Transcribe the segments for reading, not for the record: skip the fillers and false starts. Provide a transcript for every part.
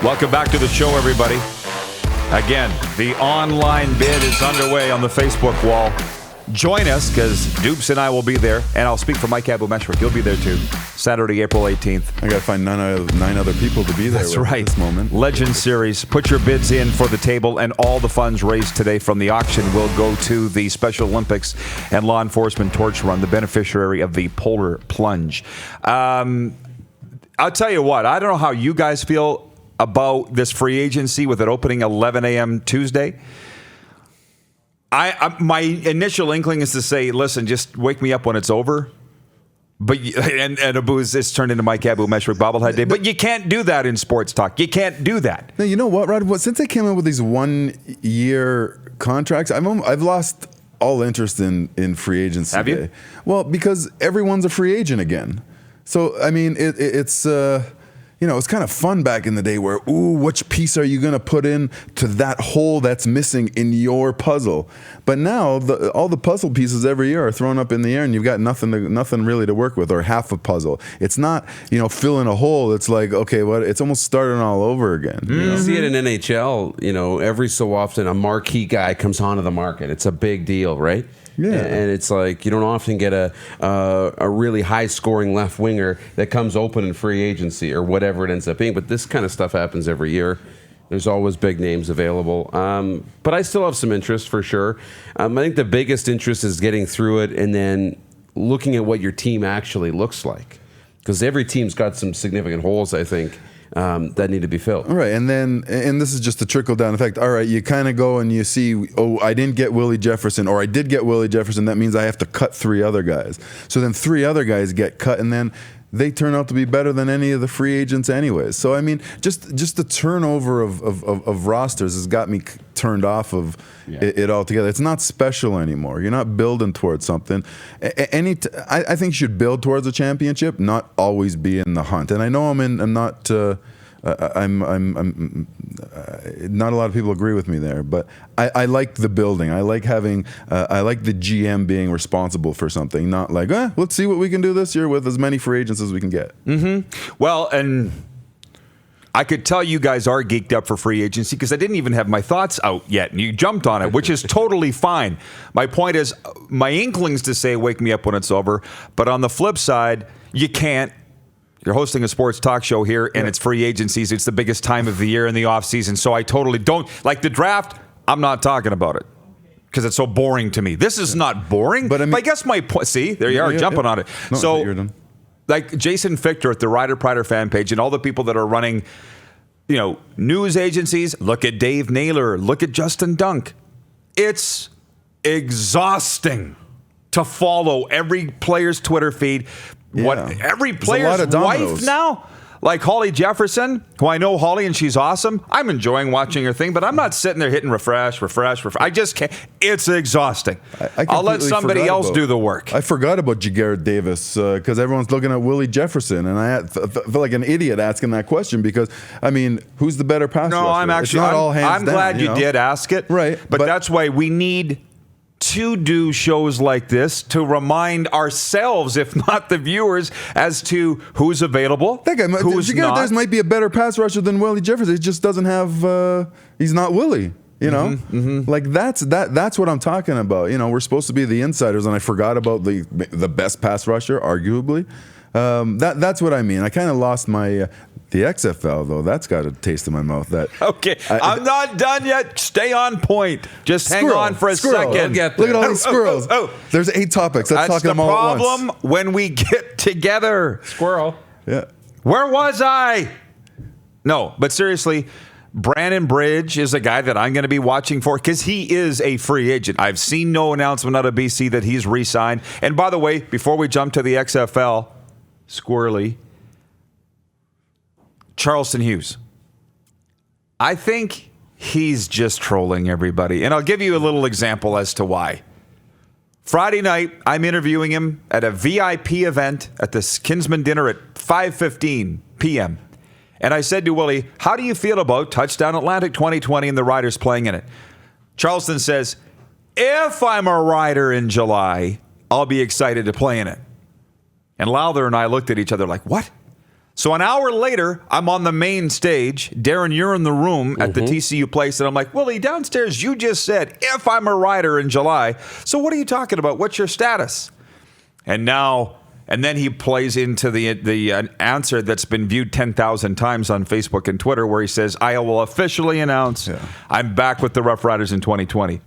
Welcome back to the show, everybody. Again, the online bid is underway on the Facebook wall. Join us, because Dupes and I will be there, and I'll speak for Mike Abou-Meshrik. You'll be there too. Saturday, April 18th. I got to find nine other people to be there. That's right. At this moment. Legend Series. Put your bids in for the table, and all the funds raised today from the auction will go to the Special Olympics and Law Enforcement Torch Run, the beneficiary of the Polar Plunge. I'll tell you what, I don't know how you guys feel about this free agency with it opening 11 a.m. Tuesday. My initial inkling is to say, listen, just wake me up when it's over. But and it's turned into Mike Abou-Meshrik bobblehead day. But you can't do that in sports talk. You can't do that. No, you know what, Rod? Since they came out with these 1-year contracts, I've lost all interest in free agency. Have you? Day. Well, because everyone's a free agent again. So I mean, it's. It's kind of fun back in the day where, which piece are you going to put in to that hole that's missing in your puzzle? But now all the puzzle pieces every year are thrown up in the air, and you've got nothing really to work with, or half a puzzle. It's not, fill in a hole. It's like, okay, it's almost starting all over again. You see it in NHL, every so often a marquee guy comes onto the market. It's a big deal, right? Yeah. And it's like you don't often get a really high-scoring left winger that comes open in free agency or whatever it ends up being. But this kind of stuff happens every year. There's always big names available. But I still have some interest for sure. I think the biggest interest is getting through it and then looking at what your team actually looks like. Because every team's got some significant holes, I think, that need to be filled. All right, and this is just a trickle-down effect. All right, you kind of go and you see, I didn't get Willie Jefferson, or I did get Willie Jefferson. That means I have to cut 3 other guys. So then 3 other guys get cut, and then they turn out to be better than any of the free agents anyways. So, I mean, just the turnover of rosters has got me turned off of it altogether. It's not special anymore. You're not building towards something. I think you should build towards a championship, not always be in the hunt. And I know I'm not a lot of people agree with me there, but I like the building. I like having, I like the GM being responsible for something, not like, let's see what we can do this year with as many free agents as we can get. Mm-hmm. Well, and I could tell you guys are geeked up for free agency because I didn't even have my thoughts out yet, and you jumped on it, which is totally fine. My point is, my inklings to say wake me up when it's over, but on the flip side, you can't. You're hosting a sports talk show here, and it's free agencies. It's the biggest time of the year in the offseason, so I totally don't. Like the draft, I'm not talking about it because it's so boring to me. This is not boring, but I guess my point, see, there you are, jumping on it. No, so, you're done. like Jason Fichter at the Ryder Prider fan page and all the people that are running, news agencies, look at Dave Naylor, look at Justin Dunk. It's exhausting to follow every player's Twitter feed. Every player's wife now, like Holly Jefferson, who I know Holly and she's awesome. I'm enjoying watching her thing, but I'm not sitting there hitting refresh. I just can't. It's exhausting. I'll let somebody else do the work. I forgot about Jagarrett Davis because everyone's looking at Willie Jefferson, and I felt like an idiot asking that question because, I mean, who's the better passer? No, I'm actually. I'm glad you did ask it. Right. But that's why we need to do shows like this to remind ourselves, if not the viewers, as to who's available, that guy, who's not. There might be a better pass rusher than Willie Jefferson. He just doesn't have. He's not Willie. Like that's what I'm talking about. We're supposed to be the insiders, and I forgot about the best pass rusher, arguably. That's what I mean. I kind of lost my. The XFL, though, that's got a taste in my mouth. Okay, I'm not done yet. Stay on point. Just hang on for a second. Look at all these squirrels. There's 8 topics. Let's talk them all at once. That's the problem when we get together. Squirrel. Yeah. Where was I? No, but seriously, Brandon Bridge is a guy that I'm going to be watching for because he is a free agent. I've seen no announcement out of BC that he's re-signed. And by the way, before we jump to the XFL, squirrely, Charleston Hughes. I think he's just trolling everybody. And I'll give you a little example as to why. Friday night, I'm interviewing him at a VIP event at the Kinsman dinner at 5:15 p.m. And I said to Willie, how do you feel about Touchdown Atlantic 2020 and the Riders playing in it? Charleston says, if I'm a Rider in July, I'll be excited to play in it. And Lowther and I looked at each other like, what? So an hour later, I'm on the main stage. Darren, you're in the room at the TCU place. And I'm like, Willie, downstairs, you just said, if I'm a rider in July. So what are you talking about? What's your status? And then he plays into the answer that's been viewed 10,000 times on Facebook and Twitter, where he says, I will officially announce I'm back with the Rough Riders in 2020. I'm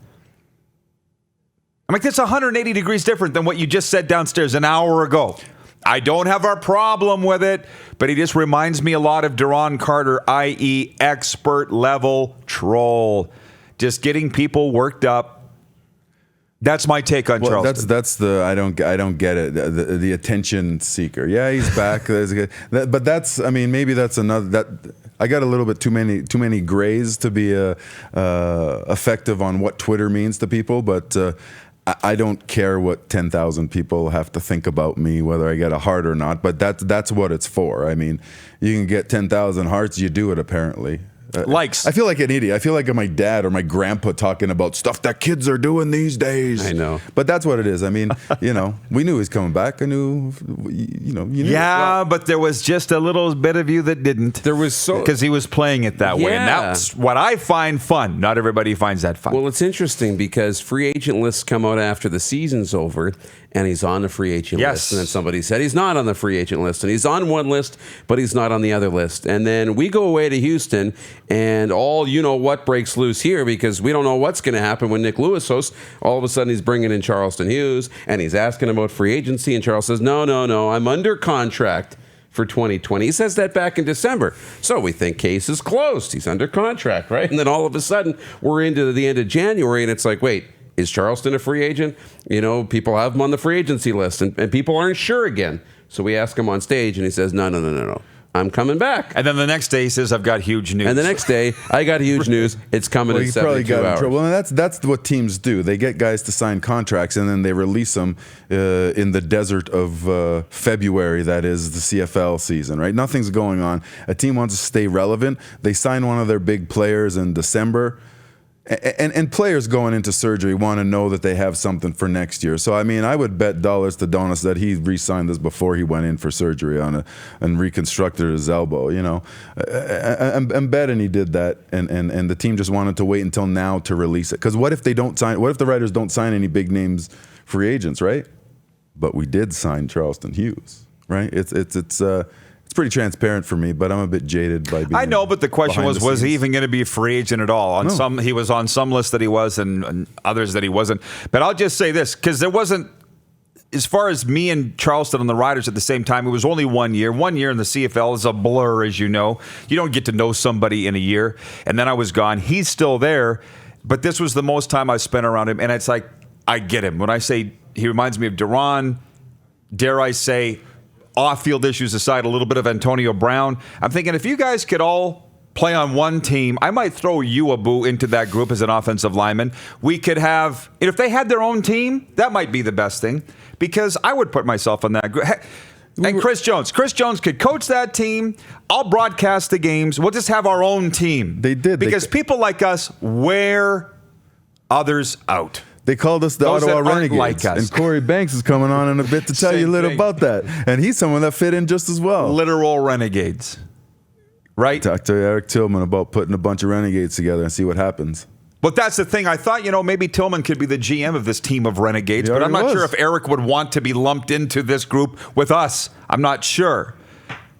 like, that's 180 degrees different than what you just said downstairs an hour ago. I don't have a problem with it, but he just reminds me a lot of Duron Carter, i.e. expert level troll. Just getting people worked up. That's my take on Charleston. That's the I don't get it. The attention seeker. Yeah, he's back. But that's, I mean, maybe that's another that I got a little bit too many grays to be effective on what Twitter means to people, but I don't care what 10,000 people have to think about me, whether I get a heart or not. But that's what it's for. I mean, you can get 10,000 hearts, you do it apparently. Likes. I feel like an idiot. I feel like my dad or my grandpa talking about stuff that kids are doing these days. I know. But that's what it is. I mean, we knew he was coming back. I knew, you knew. Yeah, but there was just a little bit of you that didn't. There was because he was playing it that way. And that's what I find fun. Not everybody finds that fun. Well, it's interesting because free agent lists come out after the season's over, and he's on the free agent list. And then somebody said he's not on the free agent list, and he's on one list, but he's not on the other list. And then we go away to Houston, and all what breaks loose here, because we don't know what's going to happen when Nick Lewis hosts. All of a sudden, he's bringing in Charleston Hughes, and he's asking about free agency, and Charles says, no, I'm under contract for 2020. He says that back in December. So we think case is closed. He's under contract, right? And then all of a sudden, we're into the end of January, and it's like, wait, is Charleston a free agent? People have him on the free agency list, and people aren't sure again. So we ask him on stage, and he says, no. I'm coming back. And then the next day he says, I've got huge news. And the next day, I got huge news. It's coming in 72 hours. Well, and that's what teams do. They get guys to sign contracts, and then they release them in the desert of February. That is the CFL season, right? Nothing's going on. A team wants to stay relevant. They sign one of their big players in December. And players going into surgery want to know that they have something for next year. So, I mean, I would bet dollars to donuts that he re-signed this before he went in for surgery and reconstructed his elbow, I'm betting he did that, and the team just wanted to wait until now to release it. Because what if the Riders don't sign any big names free agents, right? But we did sign Charleston Hughes, right? It's pretty transparent for me, but I'm a bit jaded by being. I know, but the question was he even going to be a free agent at all? He was on some lists that he was, and others that he wasn't. But I'll just say this, because there wasn't, as far as me and Charleston and the Riders at the same time, it was only 1 year. 1 year in the CFL is a blur, as you know. You don't get to know somebody in a year. And then I was gone. He's still there, but this was the most time I spent around him. And it's like, I get him. When I say he reminds me of Duron, dare I say, off-field issues aside, a little bit of Antonio Brown. I'm thinking if you guys could all play on one team, I might throw Uabu into that group as an offensive lineman. We could have, if they had their own team, that might be the best thing, because I would put myself on that group. And Chris Jones could coach that team. I'll broadcast the games. We'll just have our own team. They did. Because people like us wear others out. They called us the Ottawa Renegades. And Corey Banks is coming on in a bit to tell you a little about that. And he's someone that fit in just as well. Literal renegades. Right? Talk to Eric Tillman about putting a bunch of renegades together and see what happens. But that's the thing. I thought, maybe Tillman could be the GM of this team of renegades, but I'm not sure if Eric would want to be lumped into this group with us. I'm not sure.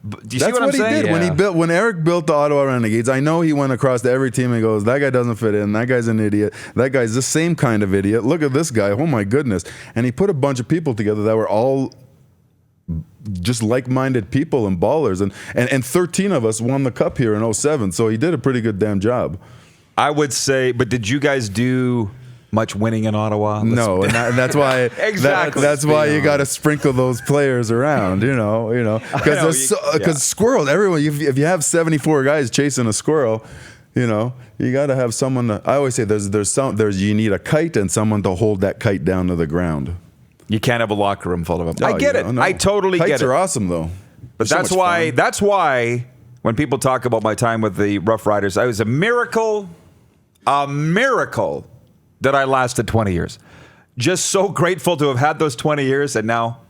Do you see what I'm saying? He did when Eric built the Ottawa Renegades. I know he went across to every team and goes, that guy doesn't fit in. That guy's an idiot. That guy's the same kind of idiot. Look at this guy. Oh my goodness. And he put a bunch of people together that were all just like-minded people and ballers. And 13 of us won the cup here in 2007. So he did a pretty good damn job. I would say, but did you guys do much winning in Ottawa? No, and that's why exactly. That's why you got to sprinkle those players around, because squirrels. Everyone, if you have 74 guys chasing a squirrel, you got to have someone. I always say you need a kite and someone to hold that kite down to the ground. You can't have a locker room full of them. No, I get it. No. I totally Kites get it. Kites are awesome though. But that's why when people talk about my time with the Rough Riders, it was a miracle that I lasted 20 years. Just so grateful to have had those 20 years, and now,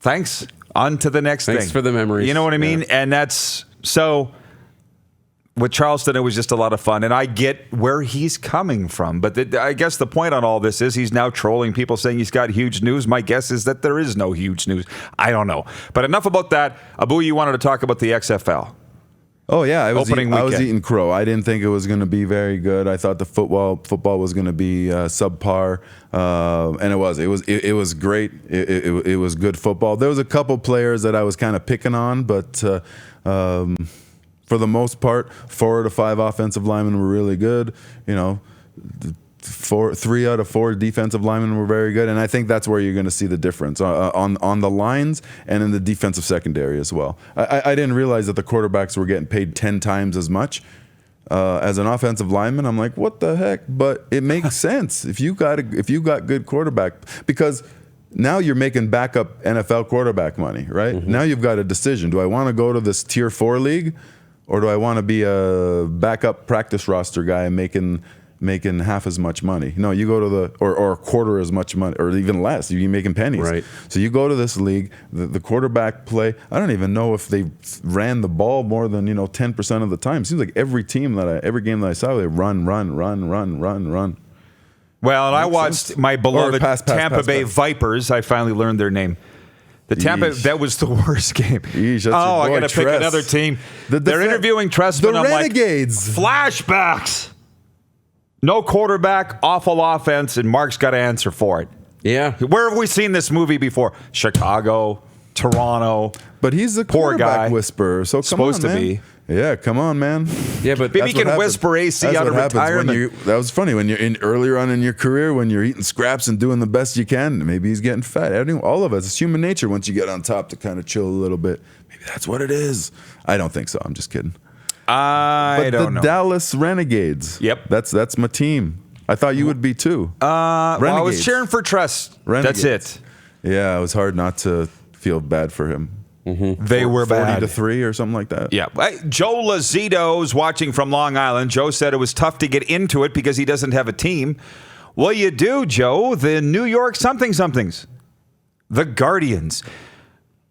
thanks. On to the next thing. Thanks for the memories. You know what I mean? Yeah. And that's so. With Charleston, it was just a lot of fun, and I get where he's coming from. But I guess the point on all this is he's now trolling people saying he's got huge news. My guess is that there is no huge news. I don't know. But enough about that. Abu, you wanted to talk about the XFL. Oh yeah, I was Opening eating crow. I didn't think it was going to be very good. I thought the football was going to be subpar, and it was great. It was good football. There was a couple players that I was kind of picking on, but for the most part, 4 out of 5 offensive linemen were really good. You know, 3 out of 4 defensive linemen were very good, and I think that's where you're going to see the difference on the lines and in the defensive secondary as well. I didn't realize that the quarterbacks were getting paid 10 times as much as an offensive lineman. I'm like, what the heck? But it makes sense if you got good quarterback, because now you're making backup NFL quarterback money, right? Mm-hmm. Now you've got a decision: do I want to go to this Tier 4 league, or do I want to be a backup practice roster guy making half as much money? No, you go to or a quarter as much money, or even less. You're making pennies. Right. So you go to this league, the quarterback play. I don't even know if they ran the ball more than 10% of the time. It seems like every game that I saw, they run. Well, and I watched my beloved Tampa Bay pass. Vipers. I finally learned their name. The Tampa, Yeesh. that was the worst game. Yeesh, that's I your boy, got to pick Tress. another team. The They're interviewing Tressman. the I'm Renegades. like, flashbacks. No quarterback, awful offense, and Mark's got to answer for it. Yeah. Where have we seen this movie before? Chicago, Toronto. But he's a Poor quarterback guy. whisperer, so come Supposed on, to man. be. Yeah, come on, man. Yeah, but Maybe he can whisper AC That's out of what happens when retirement. that was funny when you're earlier on in your career, when you're eating scraps and doing the best you can. Maybe he's getting fat. All of us, it's human nature. Once you get on top, to kind of chill a little bit. Maybe that's what it is. I don't think so. I'm just kidding. I don't know. Dallas Renegades. Yep. That's my team. I thought you would be too. Well, I was Renegades. cheering for Tress. Renegades. That's it. Yeah, it was hard not to feel bad for him. They were 40 bad. to 3 or something like that. Yeah. Joe Lazito's watching from Long Island. Joe said it was tough to get into it because he doesn't have a team. Well, you do, Joe. The New York somethings. The Guardians.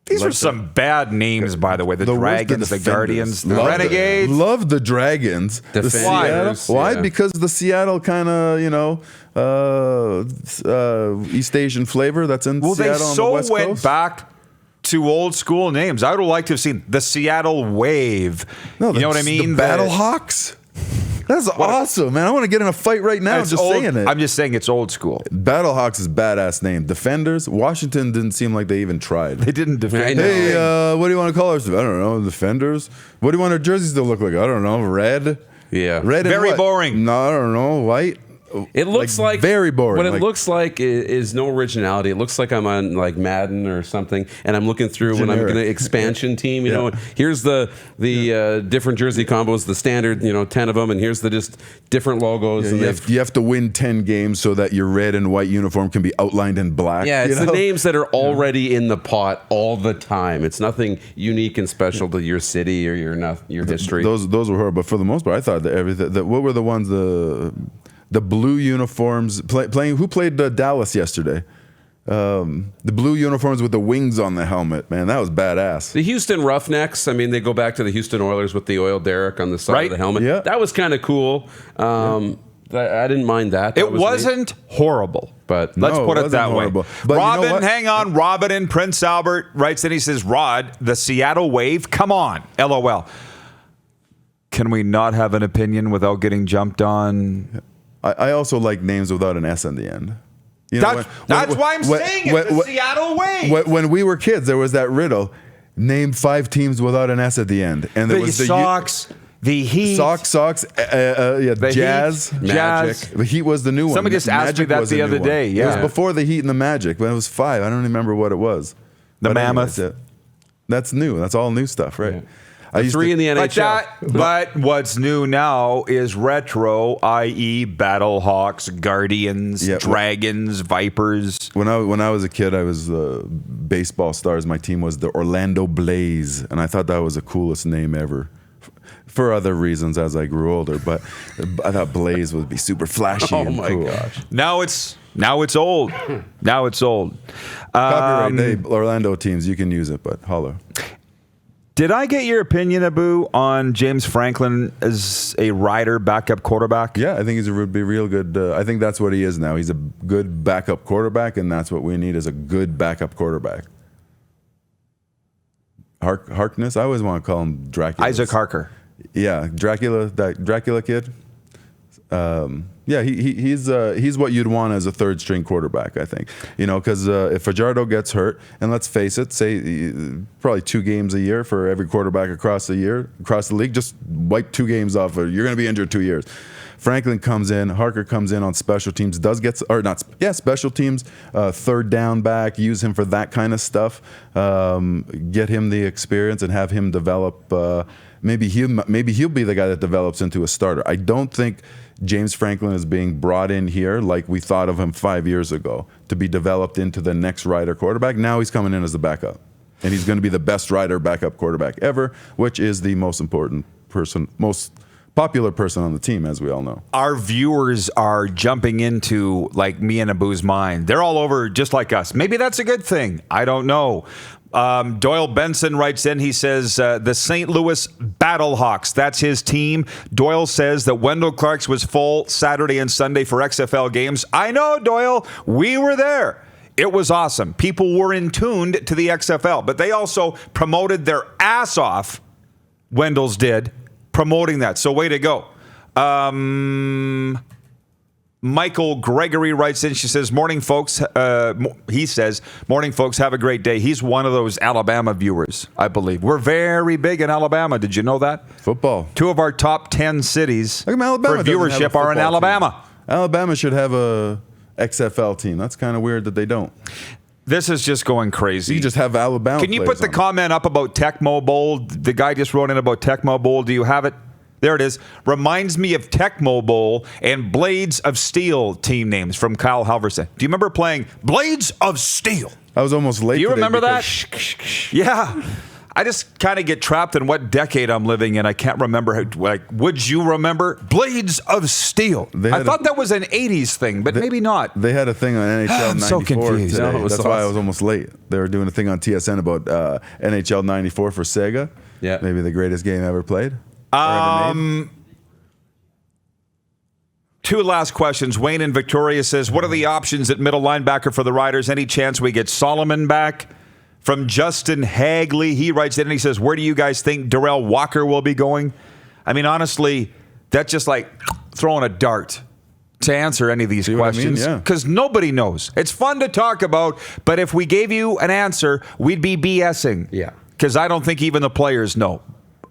These are some bad names, by the way. The Dragons, the Guardians, the Renegades. Love the Dragons. The Defenders, Seattle. Why? yeah. Because the Seattle kind of, East Asian flavor that's in Well, Seattle they on the so West went Coast. back to old school names. I would have liked to have seen the Seattle Wave. You know what I mean? The Battle Hawks. That's awesome, man. I want to get in a fight right now just saying it. I'm just saying it's old school. Battle Hawks is a badass name. Defenders. Washington didn't seem like they even tried. They didn't defend. I know. Hey, what do you want to call us? I don't know. Defenders. What do you want our jerseys to look like? I don't know. Red. Yeah. Red. And Very what? boring. No, I don't know. White. It looks like very boring. What it Like- looks like is no originality. It looks like I'm on like Madden or something, and I'm looking through when I'm Generic. going to expansion team. You Yeah. know, here's the different jersey combos, the standard, 10 of them, and here's the just different logos. Yeah, and you have to win 10 games so that your red and white uniform can be outlined in black. yeah, it's you know? the names that are already in the pot all the time. It's nothing unique and special to your city or your history. Those were horrible. But for the most part, I thought that everything. What were the ones the blue uniforms playing? Who played Dallas yesterday? The blue uniforms with the wings on the helmet. Man, that was badass. The Houston Roughnecks, I mean, they go back to the Houston Oilers with the oil derrick on the side Right. of the helmet. Yeah. That was kind of cool. I didn't mind that. That It was wasn't horrible, But let's No, put it it wasn't that horrible. way. But you know Robin, what? hang on. Robin in Prince Albert writes in. He says, "Rod, the Seattle Wave. Come on, LOL. Can we not have an opinion without getting jumped on?" I also like names without an S in the end. You know, That's why I'm saying it. The Seattle Wave. When we were kids, there was that riddle: name 5 teams without an S at the end, and there The was the Sox, the Heat. Sox, the Jazz. Heat, Jazz. The Heat was the new one. Somebody just asked me that was the new other one. day, It yeah. was before the Heat and the Magic, but it was 5. I don't remember what it was. The But Mammoth. anyways, that's new. That's all new stuff, right? Yeah. I used 3 to- in the NHL. But what's new now is retro, i.e., Battle Hawks, Guardians, Yeah. Dragons, Vipers. When I was a kid, I was baseball stars. My team was the Orlando Blaze, and I thought that was the coolest name ever. for other reasons as I grew older. But I thought Blaze would be super flashy Oh and my cool. gosh. Now it's old. Now it's old. Copyright day, Orlando teams, you can use it, but holler. Did I get your opinion, Abu, on James Franklin as a rider backup quarterback? Yeah, I think would be real good. I think that's what he is now. He's a good backup quarterback, and that's what we need is a good backup quarterback. Harkness, I always want to call him Dracula. Isaac Harker. Yeah, that Dracula kid. Yeah, he's what you'd want as a third string quarterback, I think. Because if Fajardo gets hurt, and let's face it, say probably 2 games a year for every quarterback across the league, just wipe 2 games off. You're going to be injured 2 years. Franklin comes in, Harker comes in on special teams, special teams, third down back, use him for that kind of stuff, get him the experience and have him develop. Maybe he'll be the guy that develops into a starter. I don't think James Franklin is being brought in here like we thought of him 5 years ago to be developed into the next rider quarterback. Now he's coming in as the backup, and he's going to be the best rider backup quarterback ever, which is the most important person, most popular person on the team, as we all know. Our viewers are jumping into, like, me and Abu's mind. They're all over just like us. Maybe that's a good thing. I don't know. Doyle Benson writes in, he says, the St. Louis Battlehawks, that's his team. Doyle says that Wendell Clark's was full Saturday and Sunday for XFL games. I know, Doyle. We were there. It was awesome. People were in tuned to the XFL, but they also promoted their ass off. Wendell's did, promoting that. So way to go. Michael Gregory writes in. She says, morning, folks. He says, morning, folks. Have a great day. He's one of those Alabama viewers, I believe. We're very big in Alabama. Did you know that? Football. 2 of our top 10 cities for Alabama viewership are in Alabama. Team. Alabama should have a XFL team. That's kind of weird that they don't. This is just going crazy. You just have Alabama. Can you put the comment up about Tecmo Bowl? The guy just wrote in about Tecmo Bowl. Do you have it? There it is. Reminds me of Tecmo Bowl and Blades of Steel team names from Kyle Halverson. Do you remember playing Blades of Steel? I was almost late. Do you remember that? Because... Yeah. I just kind of get trapped in what decade I'm living in. I can't remember. Would you remember Blades of Steel? I thought that was an 80s thing, but maybe not. They had a thing on NHL 94 so confused. today. No, That's why I was almost late. They were doing a thing on TSN about NHL 94 for Sega. Yeah. Maybe the greatest game ever played. 2 last questions. Wayne in Victoria says, what are the options at middle linebacker for the Riders? Any chance we get Solomon back? From Justin Hagley, he writes in and he says, where do you guys think Darrell Walker will be going? I mean, honestly, that's just like throwing a dart to answer any of these questions because nobody knows. It's fun to talk about, but if we gave you an answer, we'd be BSing. Yeah. Because I don't think even the players know.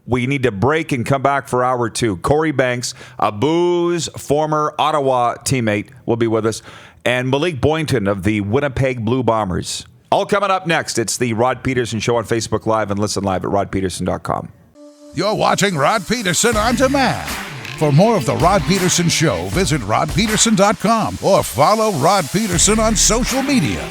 We need to break and come back for hour 2. Corey Banks, Abu's former Ottawa teammate, will be with us, and Malik Boynton of the Winnipeg Blue Bombers. All coming up next. It's the Rod Pedersen Show on Facebook Live and listen live at rodpedersen.com. You're watching Rod Pedersen On Demand. For more of the Rod Pedersen Show, visit rodpedersen.com or follow Rod Pedersen on social media.